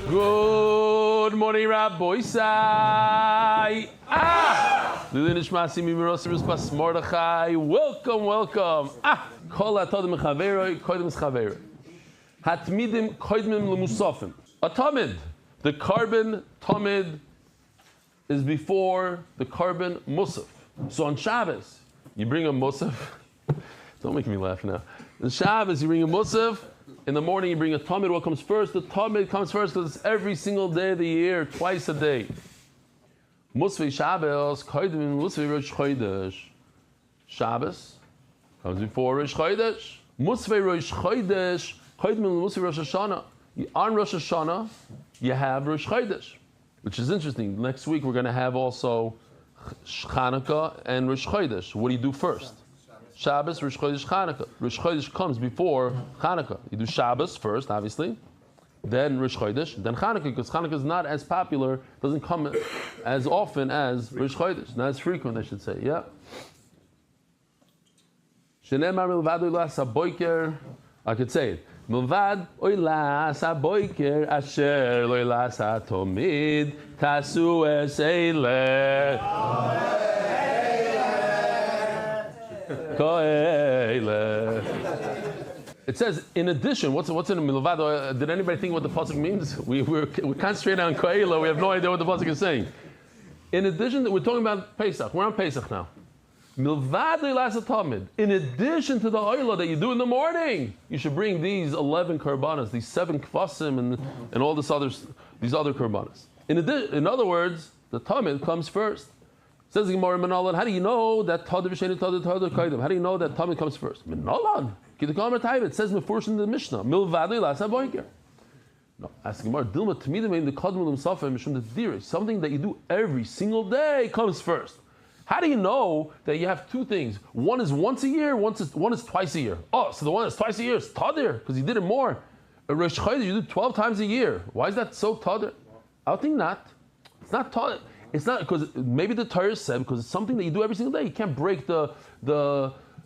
Good morning, Rabbi Isai. Welcome. Kol hatodim mechaveroi, kodim mechaveroi. Hatmidim koidmim lemusafim. A tamid. The carbon tamid is before the carbon musaf. So on Shabbos, you bring a musaf. Don't make me laugh now. On Shabbos, you bring a musaf. In the morning, you bring a tamid. What comes first? The tamid comes first because it's every single day of the year, twice a day. Musvei Shabbos, koidmim musvei Rosh Chodesh. Shabbos comes before Rosh Chodesh. Musvei Rosh Chodesh, koidmim musvei Rosh Hashanah. On Rosh Hashanah, you have Rosh Chodesh, which is interesting. Next week, we're going to have also Chanukah and Rosh Chodesh. What do you do first? Shabbos, Rosh Chodesh, Chanukah. Rosh Chodesh comes before Chanukah. You do Shabbos first, obviously, then Rosh Chodesh, then Chanukah, because Chanukah is not as popular, doesn't come as often as Rosh Chodesh, not as frequent, I should say. Yeah. I could say it. Milvad oilas haboiker asher loilas hatomid tasu eseile koele. It says, in addition, what's in the milvad? Did anybody think what the pasuk means? We're concentrating on koele. We have no idea what the pasuk is saying. In addition, we're talking about Pesach. We're on Pesach now. Milvad oilas hatomid. In addition to the oila that you do in the morning, you should bring these 11 karbanas, these 7 kvasim, and all these other karbanas. In other words, the tamid comes first. Says the Gemara Minolan, how do you know that Tad V'Sheni Tad Kaidem? How do you know that Tamid comes first? Minolan. It says Mefurish in the Mishnah. Milvadu Lasa Boiker. No, ask the Gemara, Dilma Tamidim in the Kadmulim Safa Mishum the Diri. Something that you do every single day comes first. How do you know that you have two things? One is once a year, one is twice a year. Oh, so the one that's twice a year is Tadir, because you did it more. A Rosh Chodesh, you do 12 times a year. Why is that so Tadir? I would think not. It's not Tadir. It's not because maybe the Torah said because it's something that you do every single day. You can't break the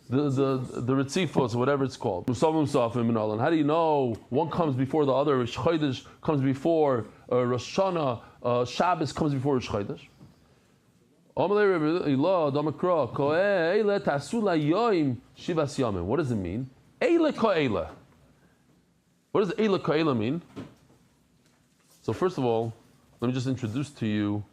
ritzifos or whatever it's called. How do you know one comes before the other? Rosh Chodesh comes before Rosh Hashanah. Shabbos comes before Rosh Chodesh. What does it mean? Eile ko'eile. What does eile ko'eile mean? So first of all, let me just introduce to you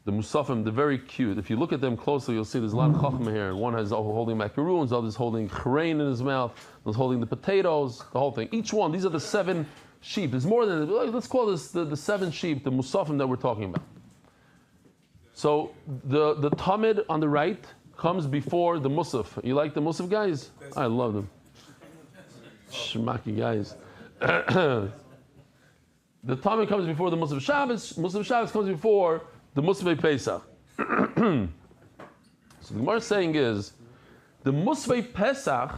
the Musafim. They're very cute. If you look at them closely, you'll see there's a lot of chachma here. One has holding macaroons, others holding chrein in his mouth, others holding the potatoes, the whole thing. Each one, these are the 7 sheep. There's more than, let's call this the 7 sheep, the Musafim that we're talking about. So the Tamid on the right comes before the Musaf. You like the Musaf guys? I love them. Shmaki guys. The Tamid comes before the Musaf Shabbos. Musaf Shabbos comes before the Musaf Pesach. So the Gemara is saying is, the Musaf Pesach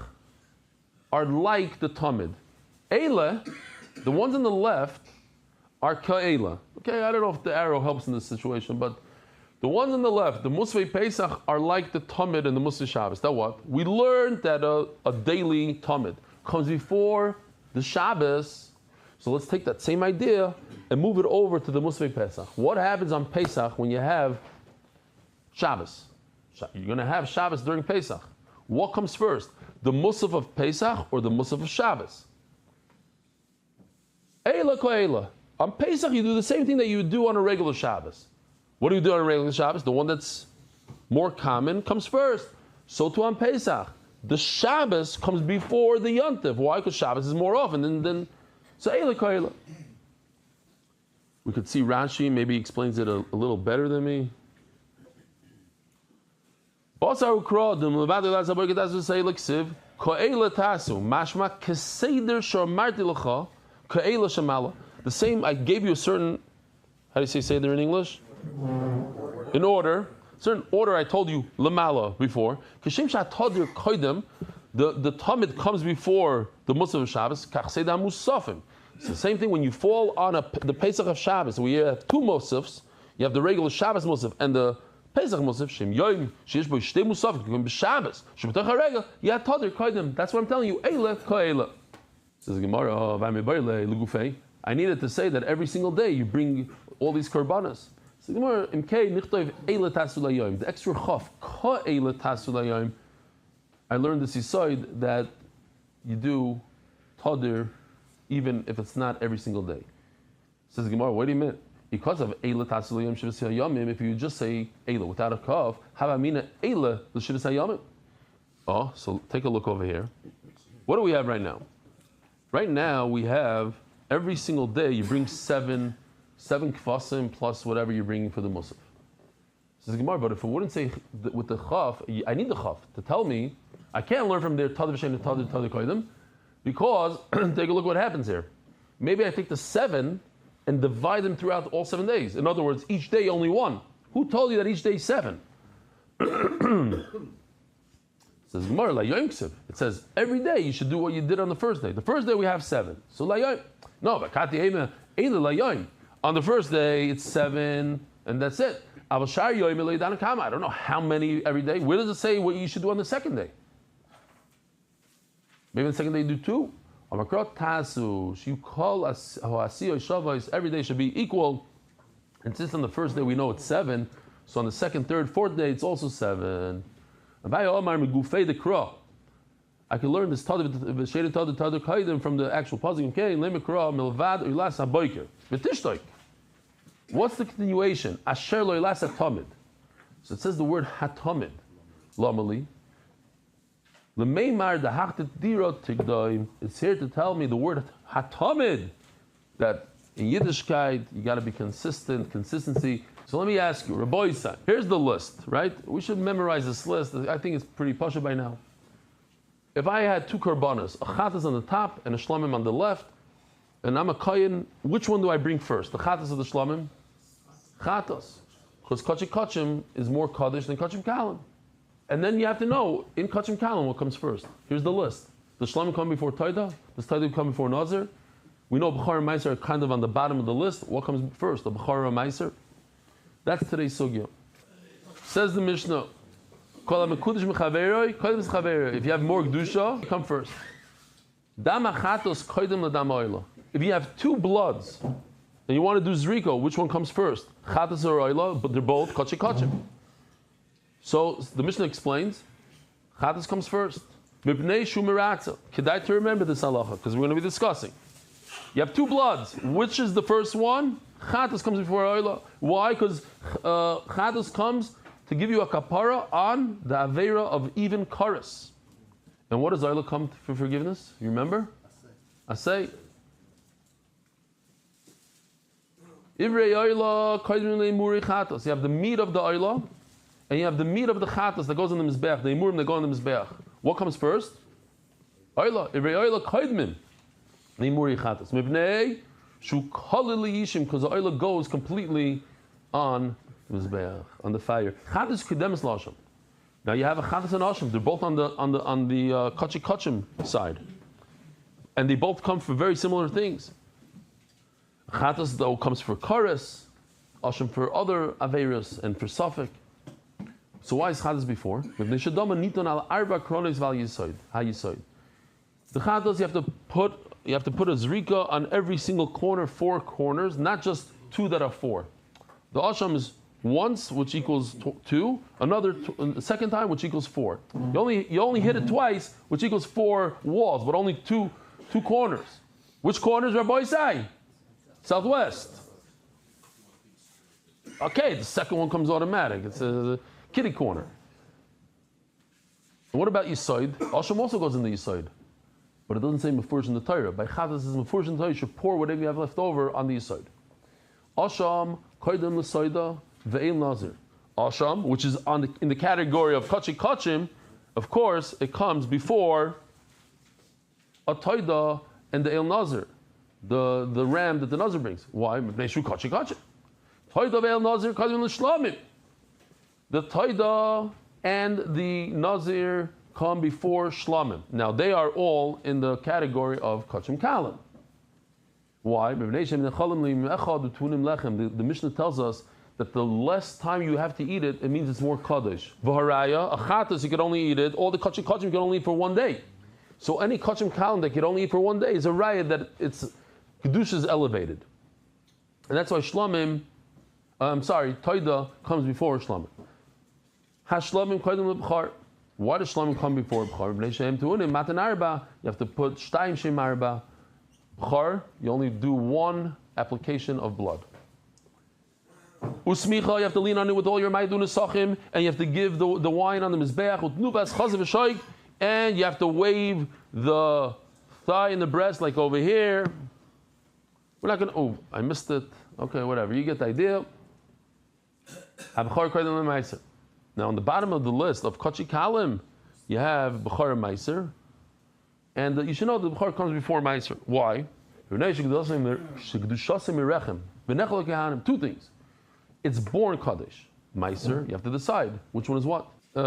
are like the Tamid. Eile, the ones on the left, are Ka'ela. Okay, I don't know if the arrow helps in this situation, but the ones on the left, the Musaf Pesach, are like the Tamid and the Musaf Shabbos. That what? We learned that a daily Tamid comes before the Shabbos. So let's take that same idea and move it over to the Musaf Pesach. What happens on Pesach when you have Shabbos? You're going to have Shabbos during Pesach. What comes first? The Musaf of Pesach or the Musaf of Shabbos? Eila ko'eila. On Pesach you do the same thing that you would do on a regular Shabbos. What do you do on a regular Shabbos? The one that's more common comes first. So too on Pesach. The Shabbos comes before the Yontif. Why? Because Shabbos is more often than so Eila ko'eila. We could see Rashi maybe explains it a little better than me. The same, I gave you a certain, how do you say seder in English? In order. Certain order I told you lamala before. The Tamid comes before the Musaf of Shabbos. It's the same thing when you fall on the Pesach of Shabbos. We have 2 Musafs. You have the regular Shabbos Musaf and the Pesach Musaf. Shem Yoim Sheish Bo Shtei Musaf Shabbos. Shem B'Tach HaRegel. Yeah, Tadir Kodim. That's what I'm telling you. Eile Ko'eile. Says Gemara, I needed to say that every single day you bring all these korbanos. So Gemara, the extra chaf, I learned this aside that you do tadir even if it's not every single day. Says Gemara, wait a minute. Because of Eila Tasulayim Shivas Hayamim, if you just say Eila without a kaf, Havamina Eila L'Shivas Hayamim. Oh, so take a look over here. What do we have right now? Right now we have every single day you bring seven kvasim plus whatever you're bringing for the musaf. Says Gemara, but if it wouldn't say with the chaf, I need the chaf to tell me I can't learn from their tadir v'shein tadir koydem, because take a look what happens here. Maybe I take the 7 and divide them throughout all 7 days. In other words, each day only 1. Who told you that each day is 7? Says Gemara, la yom ksiv. It says every day you should do what you did on the first day. The first day we have 7. So la yom. No, but kati ema eila la yom. On the first day it's 7 and that's it. I don't know how many every day. Where does it say what you should do on the second day? Maybe on the second day you do 2. You call us every day should be equal. And since on the first day we know it's 7, so on the second, third, fourth day it's also 7. I can learn this from the actual pasuk. What's the continuation? Asher lo ilasa tamid. So it says the word hatamid. Lamali. L'meimar dahachtet dirot tigdoim. It's here to tell me the word hatamid. That in Yiddishkeit you got to be consistent, consistency. So let me ask you, Rabbi Yisai, here's the list, right? We should memorize this list. I think it's pretty pasha by now. If I had 2 korbanos, a chatas on the top and a shlamim on the left, and I'm a kohen, which one do I bring first? The chatas or the shlamim? Chatas. Because kachim kachim is more kaddish than kachim kalim. And then you have to know, in kachim kalim, what comes first. Here's the list. The shlamim come before taida, the taida come before nazir. We know b'char and meiser are kind of on the bottom of the list. What comes first, the b'char or meiser? That's today's sugya. Says the Mishnah, if you have more kedusha, come first. If you have 2 bloods and you want to do zriko, which one comes first? Chatas or oila, but they're both kachim kachim. So the Mishnah explains, chatas comes first. Kedai to remember this halacha, because we're going to be discussing. You have 2 bloods. Which is the first one? Chatas comes before oila. Why? Because chatas comes to give you a kapara on the aveira of even karas. And what does oila come for forgiveness? You remember? Asay. Ivrei oila koydrin muri chatas. You have the meat of the oila, and you have the meat of the chatas that goes in the mizbeach, the imurim that go in the mizbeach. What comes first? Oila. Ivrei oila koydmin. The muri chatas. Mibnei shu kolili yishim, because the oila goes completely on the mizbeach, on the fire. Chatas kedemis lasham. Now you have a chatas and asham. They're both on the kachim kachim side, and they both come for very similar things. Chatas though comes for karas, asham for other averos and for suffik. So why is chatas before? The chatas you have to put a zrika on every single corner, 4 corners, not just 2 that are 4. The asham is once, which equals 2, the second time, which equals 4. You only hit it twice, which equals 4 walls, but only two corners. Which corners, Rabbi say? Southwest. Okay, the second one comes automatic. It's a kitty corner. And what about Yisoid? Asham also goes in the Yisoid, but it doesn't say Mefurish in the Torah. By Chatas, it says Mefurish in the Torah, you should pour whatever you have left over on the Yisoid. Asham, Koydem L'Soida, Ve'el Nazir. Asham, which is in the category of kachim kachim, of course, it comes before a Toida and the El Nazir, the ram that the Nazir brings. Why? Mepnei kachim kachim. Toida ve'el Nazir kachim l'shlamim. The Toida and the Nazir come before shlamim. Now they are all in the category of kachim kalim. Why? The Mishnah tells us that the less time you have to eat it, it means it's more kaddish. V'haraya, a chatas you can only eat it, all the kachim kachim you can only eat for 1 day. So any kachim kalim that could only eat for one day is a raya that its kedusha is elevated, and that's why shlamim, toida comes before shlamim. Hashlamim koydem lebchar. Why does shlamim come before bchar? Bnei shem tuunim matan arba. You have to put shtayim shem arba. Bchar, you only do one application of blood. Usmicha, you have to lean on it with all your ma'idun esachim, and you have to give the wine on the mizbeach with nubas chazav v'shoik, and you have to wave the thigh and the breast like over here. We're not going to, oh, I missed it. Okay, whatever. You get the idea. Now, on the bottom of the list of Kachi Kalim, you have Bechar Meiser. And you should know that Bechar comes before Meiser. Why? Two things. It's born Kaddish. Meiser, you have to decide which one is what. Only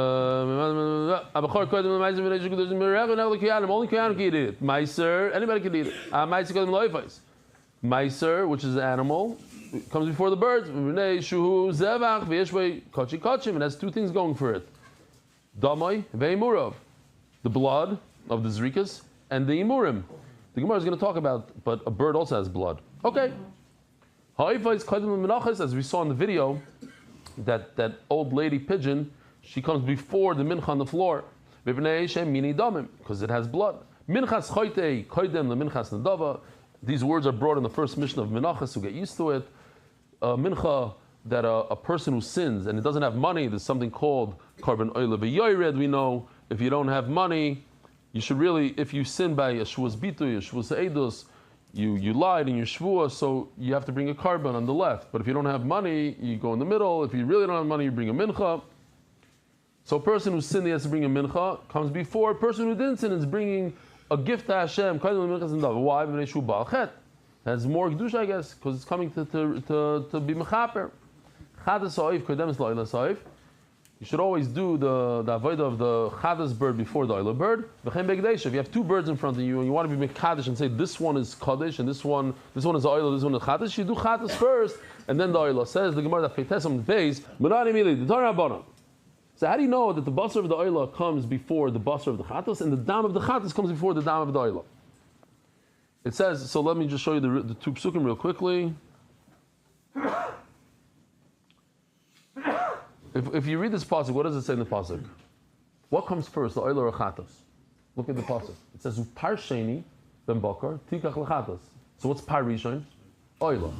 Koyan can eat it. Meiser, anybody can eat it. Meiser, which is an animal, comes before the birds. It has two things going for it. Damai ve'imurav, the blood of the zrikas, and the imurim. The Gemara is going to talk about, but a bird also has blood. Okay. As we saw in the video, that old lady pigeon, she comes before the mincha on the floor. Because it has blood. Minchas choyte koydem leminchas nadava. These words are brought in the first mission of Menachas, so get used to it. Mincha, that a person who sins and it doesn't have money, there's something called carbon oil v'yoyred. We know if you don't have money, you should really, if you sin by a shvuas bitu, a shvuas eidus, you lied in your shvuah, so you have to bring a carbon on the left. But if you don't have money, you go in the middle. If you really don't have money, you bring a mincha. So a person who sinned, he has to bring a mincha, comes before a person who didn't sin is bringing a gift to Hashem. Why? It has more kedusha, I guess, because it's coming to be mechaper. You should always do the avodah of the chadas bird before the oila bird. If you have two birds in front of you and you want to be mekadesh and say this one is kaddish and this one is oila, this one is chadas, you do chadas first and then the oila. Says the Gemara that Feites on the base. So how do you know that the basar of the oila comes before the basar of the chatas and the dam of the chatas comes before the dam of the oila? It says, so let me just show you the two psukim real quickly. If you read this pasuk, what does it say in the pasuk? What comes first, the oila or chatas? Look at the pasuk. It says, "Upar sheni ben bakar tikach lechatas." So what's par rishon? Oila.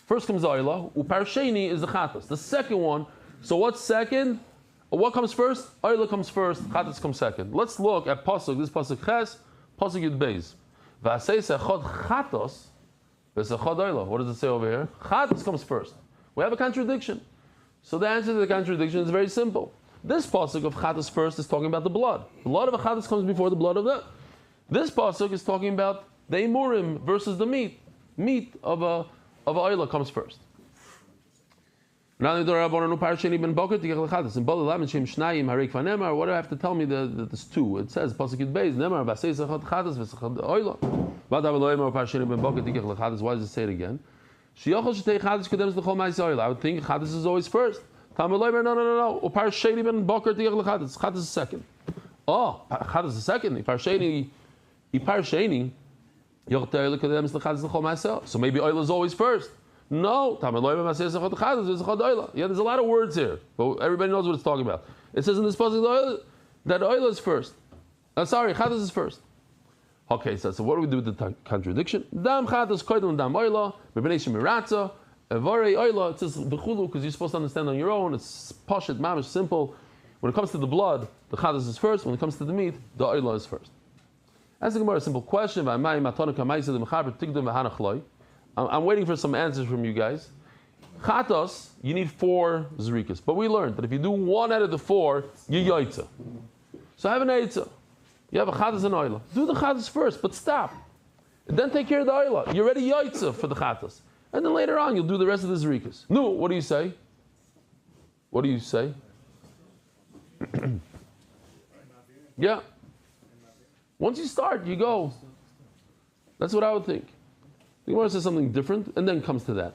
First comes the oila. Upar sheni is the chatas. The second one. So what's second? What comes first? Oila comes first. Chatas comes second. Let's look at pasuk. This pasuk ches, pasuk yud beis. V'asei sechod chatos, v'sechod oila. What does it say over here? Chatas comes first. We have a contradiction. So the answer to the contradiction is very simple. This pasuk of chatas first is talking about the blood. The blood of a chatas comes before the blood of the. This pasuk is talking about the imurim versus the meat. Meat of a oila comes first. What do I have to tell me that there's two? It says pasuk yud beis nemar v'asei zechad chatas v'zechad oila. Why does it say it again? I would think chatas is always first. No. Chatas is second. Oh, chatas is second. So maybe oil is always first. No. Yeah, there's a lot of words here, but everybody knows what it's talking about. It says in this passage that oil is first. Chatas is first. Okay, so what do we do with the contradiction? Dam chatas koydem dam oila, b'bnei shemiratza, evarei oila. It says b'chulu because you're supposed to understand on your own. It's pashut, mamish, simple. When it comes to the blood, the chatas is first. When it comes to the meat, the oila is first. Ask the Gemara a simple question. I'm waiting for some answers from you guys. Chatas, you need 4 zrikas, but we learned that if you do 1 out of the 4, you yaitza. So I have an yaitza. You have a chatas and oila. Do the chatas first, but stop. And then take care of the oila. You're ready yaitza for the chatas. And then later on, you'll do the rest of the zrikas. No, what do you say? What do you say? Yeah. Once you start, you go. That's what I would think. The Gemara says something different, and then comes to that.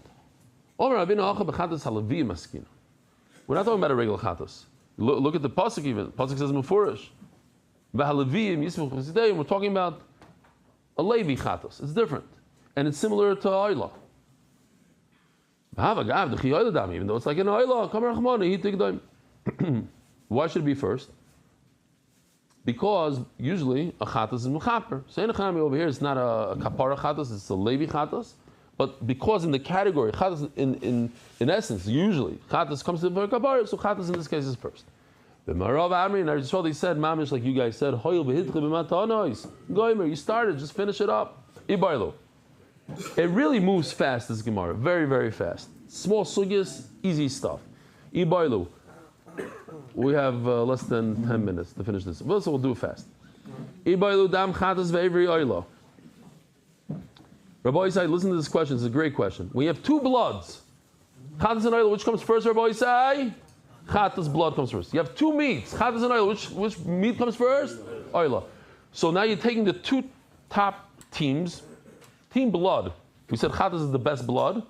We're not talking about a regular chatas. Look at the pasuk even. The pasuk says mufurish. We're talking about a Levi chatos. It's different. And it's similar to Ayla. Even though it's like an Ayla, why should it be first? Because usually a chatos is mechaper. So over here it's not a kapara chatos, it's a Levi chatos. But because in the category, chatos in essence, usually chatos comes to the kapara, so chatos in this case is first. The Marav Amri and Ariel said, Mamish, like you guys said, Goimer, you started, just finish it up. Ibarlo. It really moves fast, this Gemara. Very, very fast. Small sugyas, easy stuff. Ibarlo. We have less than 10 minutes to finish this. So we'll do it fast. Ibarlo dam chatas ve'evri oilo. Rabbi Isai, listen to this question. It's a great question. We have two bloods. Chatas and oilo, which comes first, Rabbi Isai? Chatas, blood comes first. You have two meats. Chatas and oil. Which meat comes first? Oila. So now you're taking the two top teams. Team blood. We said chatas is the best blood.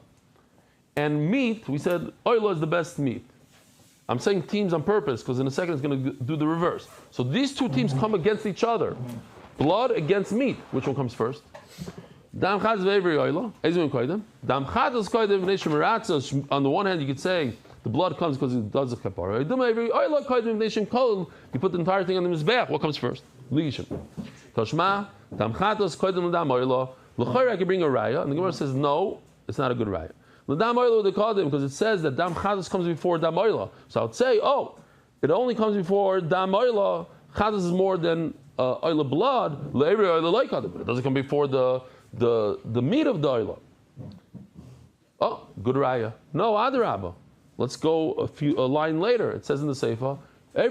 And meat, we said oila is the best meat. I'm saying teams on purpose because in a second it's going to do the reverse. So these two teams come against each other. Blood against meat. Which one comes first? Dam chatas ve'evri oila. Ezim koydem. Dam chatas koydem v'nei shemiratzos. On the one hand, you could say the blood comes because it does a kapara. You put the entire thing on the mizbeach. What comes first? Lishim. Toshma, dam chatos koydem l'dam oila. L'chayr I can bring a raya, and the Gemara says no, it's not a good raya. L'dam oila the kodim because it says that dam chatos comes before dam oila. So I would say, it only comes before dam oila. Chatos is more than oila blood. L'evri oila like kodim, but it doesn't come before the meat of the oila. Oh, good raya. No, adarabba. Let's go a line later. It says in the Seifa, when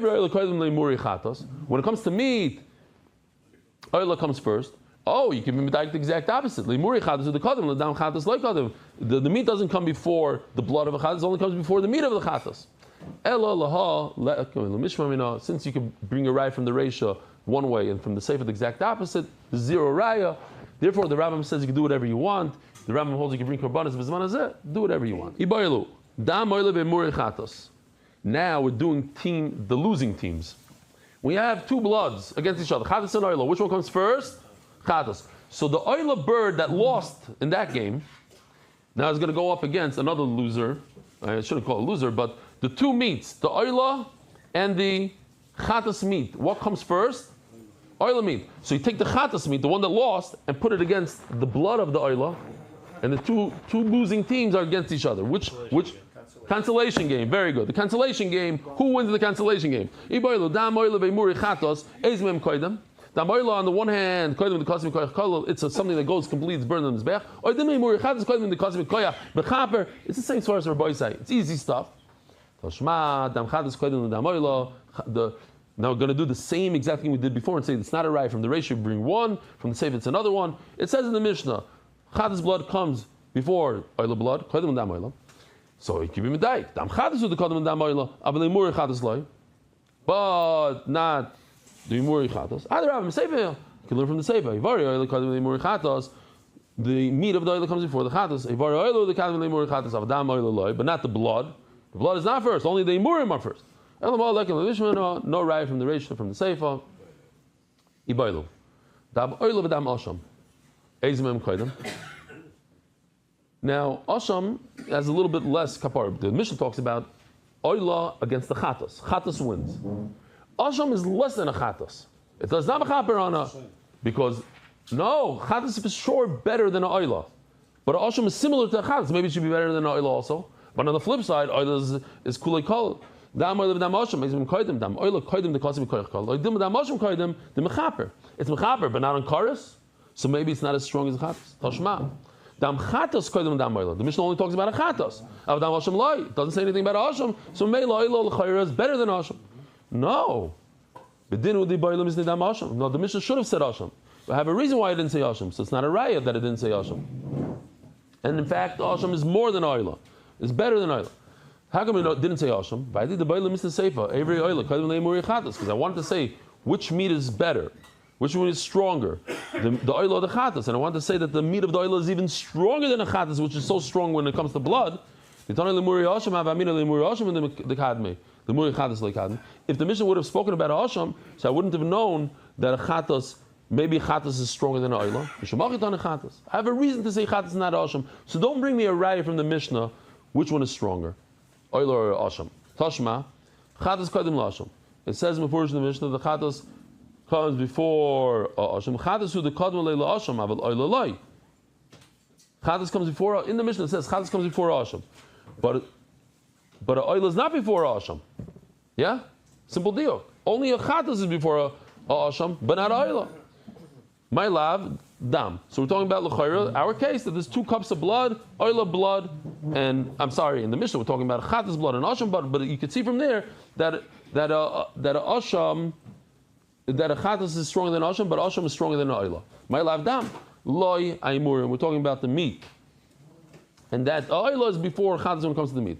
it comes to meat, oila comes first. You can be the exact opposite. The meat doesn't come before the blood of a chatas, it only comes before the meat of the chatas. Since you can bring a raya from the Reisha one way and from the Seifa the exact opposite, zero raya. Therefore, the Rambam says you can do whatever you want. The Rambam holds you can bring korbanos b'zman hazeh, do whatever you want. Now we're doing the losing teams. We have two bloods against each other, chatas and oila. Which one comes first? Chatas. So the oila bird that lost in that game now is going to go up against another loser. I shouldn't call it a loser, but the two meats, the oila and the chatas meat. What comes first? Oila meat. So you take the chatas meat, the one that lost, and put it against the blood of the oila. And the two losing teams are against each other. Which cancellation game? Very good. The cancellation game. Who wins the cancellation game? It's on the one hand, it's something that goes complete. It's burned on his back. It's the same source of Rabbi Isai. It's easy stuff. Now we're going to do the same exact thing we did before and say it's not a raya from the ratio. Bring one from the Seif. It's another one. It says in the Mishnah. Chatas blood comes before oila blood, kodem dam oila. So it can be medayik. Dam chatas with the kodem dam oila, avalei muri chatas loy, but not the muri chatas. Adarab Seifa. You can learn from the Seifa. Ivari oila kodem muri chatas. The meat of the oila comes before the chatas. Ivari oila the kodem muri chatas av dam oila loy, but not the blood. The blood is not first. Only the imurim are first. No raya from the Reisha, from the Seifa. Ibailu. Dam oila v'dam asham. Now, Asham has a little bit less kapar. The Mishnah talks about oila against the chatas. Chatas wins. Asham is less than a chatas. It does not have a kapar on a, because no, chatas is for sure better than an oila. But Asham is similar to a chatas. Maybe it should be better than an oila also. But on the flip side, oila is kulei kol. Dam oila v'dam asham ezim koydem. Dam oila koydem the kosim koyach kol. Oidim v'dam asham koydem the mechaper. It's mechaper, but not on chorus. So maybe it's not as strong as chatas. Toshma. Dam chatas koydem dam oila. The Mishnah only talks about a chatas. Av dam asham loy. It doesn't say anything about asham. So may oila l'chayra is better than asham. No. B'dinu di boilim is dam asham. No, the Mishnah should have said asham. But I have a reason why it didn't say asham. So it's not a raya that it didn't say asham. And in fact, asham is more than oila. It's better than oila. How come it didn't say asham? But I did the boilim is the seifa. Every oila koydem le'muri chatas. Because I wanted to say which meat is better. Which one is stronger? The oil or the chatas? And I want to say that the meat of the oil is even stronger than a chatas, which is so strong when it comes to blood. The The Muri Chatas Leikadin. If the Mishnah would have spoken about Asham, so I wouldn't have known that a Chatas, maybe Chatas is stronger than an Oila. I have a reason to say Chatas is not Asham. So don't bring me a raya from the Mishnah, which one is stronger, Oila or Asham. Tashma, Chatas Kadim Lasham. It says in the portion of the Mishnah, the Chatas comes before Asham. Chatas who the Kadma Leila Asham, Aval Oila Loi. Chatas comes before, in the Mishnah it says Chatas comes before Asham. But Oila is not before Asham. Yeah? Simple deal. Only a Chatas is before a Asham, but not Oila. My love, Dam. So we're talking about L'chayra, our case, that there's 2 cups of blood, Oila blood, and I'm sorry, in the Mishnah we're talking about Chatas blood and Asham blood, but you can see from there that a Asham, that a Chatas is stronger than Asham, but Asham is stronger than Oila. My love, Dam. Loi Aimurim. We're talking about the meat. And that Oila is before Chatas when it comes to the meat.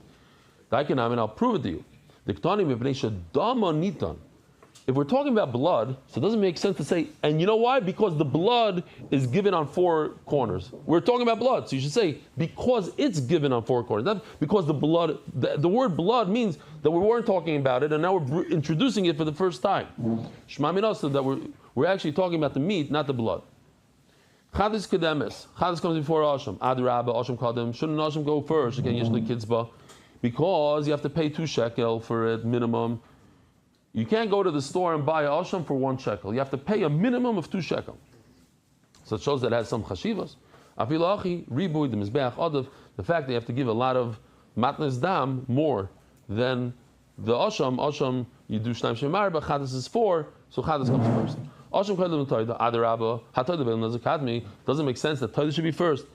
And I'll prove it to you. If we're talking about blood, so it doesn't make sense to say, and you know why? Because the blood is given on 4 corners. We're talking about blood, so you should say, because it's given on 4 corners. Not because the blood, the word blood means that we weren't talking about it, and now we're introducing it for the first time. Shema Minasa, that we're actually talking about the meat, not the blood. Chadis Kedemes. Chadis comes before Asham. Adrabah, Asham Kadem. Shouldn't Asham go first? Again, usually Kitzbah. Because you have to pay 2 shekel for it, minimum. You can't go to the store and buy Asham for 1 shekel. You have to pay a minimum of 2 shekel. So it shows that it has some chashivas. Afilachi, ribuy, the mizbeach, adav, the fact that you have to give a lot of matnas dam more than the Asham, you do Shnaim Shemar, but Chadas is 4, so Chadas comes first. Asham Kadlim Toida, Adarabba, Hatoida Veil Nazakadmi, doesn't make sense that Toida should be first.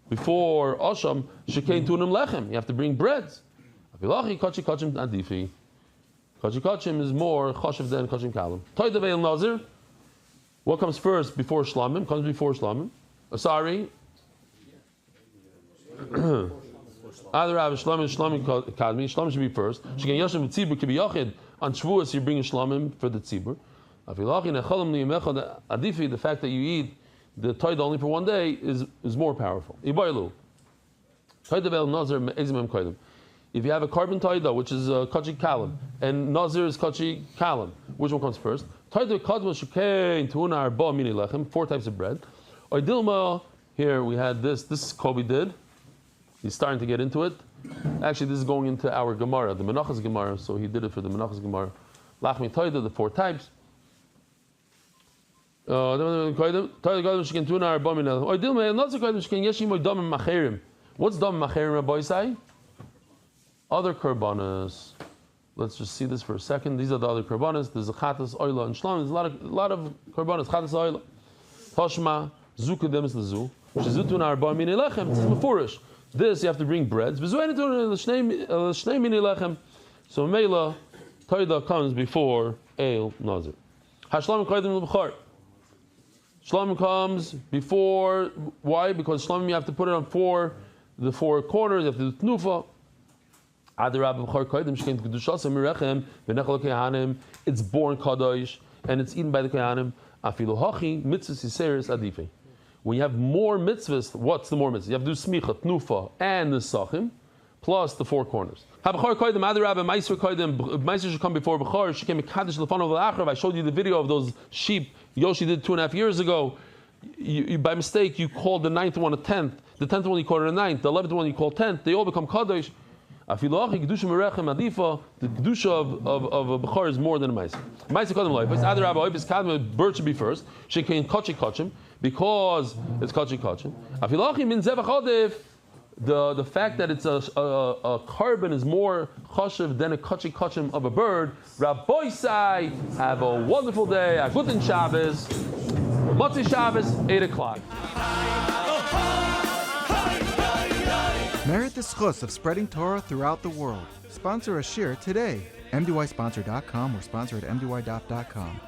Before Asham, Shekain Tunim Lechem, you have to bring breads. Afilachi, Kachi Kachim Adifi. Kachi Kachim is more Chashiv than Kachim Kalim. Toida Veil Nazir, what comes first before Shlamim? Comes before Shlamim. Sorry. Adarabba, Shlamim Kadmi, Shlamim should be first. Shekain Yashim Tzibur Kibi Yachid, on Shavuos you bring a Shlamim for the Tzibur. The fact that you eat the toida only for 1 day is more powerful. If you have a carbon toida, which is kachi kalim, and nazir is kachi kalim, which one comes first? 4 types of bread. Here we had this. This Kobe did. He's starting to get into it. Actually, this is going into our Gemara, the Menachas Gemara. So he did it for the Menachas Gemara. Lachmi toida, the 4 types. What's dam macherim, Rabbi say? Other korbanos. Let's just see this for a second. These are the other korbanos. There's a chatas, oila, and shlam. There's a lot of korbanos. Chatas, oila. Toshma, zuka demis lezu. Shezutun arba mini lechem. This is mefurish. This you have to bring breads. So meila, toida comes before eil nazir. Hashlam koydim l'bchar. Shlamim comes before, why? Because Shlamim you have to put it on the 4 corners, you have to do Tnufa. It's born Kadosh, and it's eaten by the Kohanim. When you have more mitzvahs, what's the more mitzvahs? You have to do Smicha, Tnufa, and the Sachim, plus the 4 corners. Meiser should come before Bechar. She came Kaddish Lefanav L'Achrav. I showed you the video of those sheep Yoshi did 2.5 years ago. You, by mistake, you called the 9th one a 10th. The 10th one you called it a 9th. The 11th one you called 10th. They all become Kaddish. The Kedusha of a Bechar is more than a Meiser. Meiser Kaddim Leiba. It's Adar Rabba Oipis Kaddim, bird should be first. She came Kachi Kachim, because it's Kachi Kachim. Afilachi min Zevachim. The fact that it's a carbon is more chashiv than a kachi kachim of a bird. Rabbi Sai, have a wonderful day. A guten Shabbos. Motzi Shabbos, 8 o'clock. Merit the schus of spreading Torah throughout the world. Sponsor a shir today. MDYsponsor.com or sponsor at MDYDaf.com.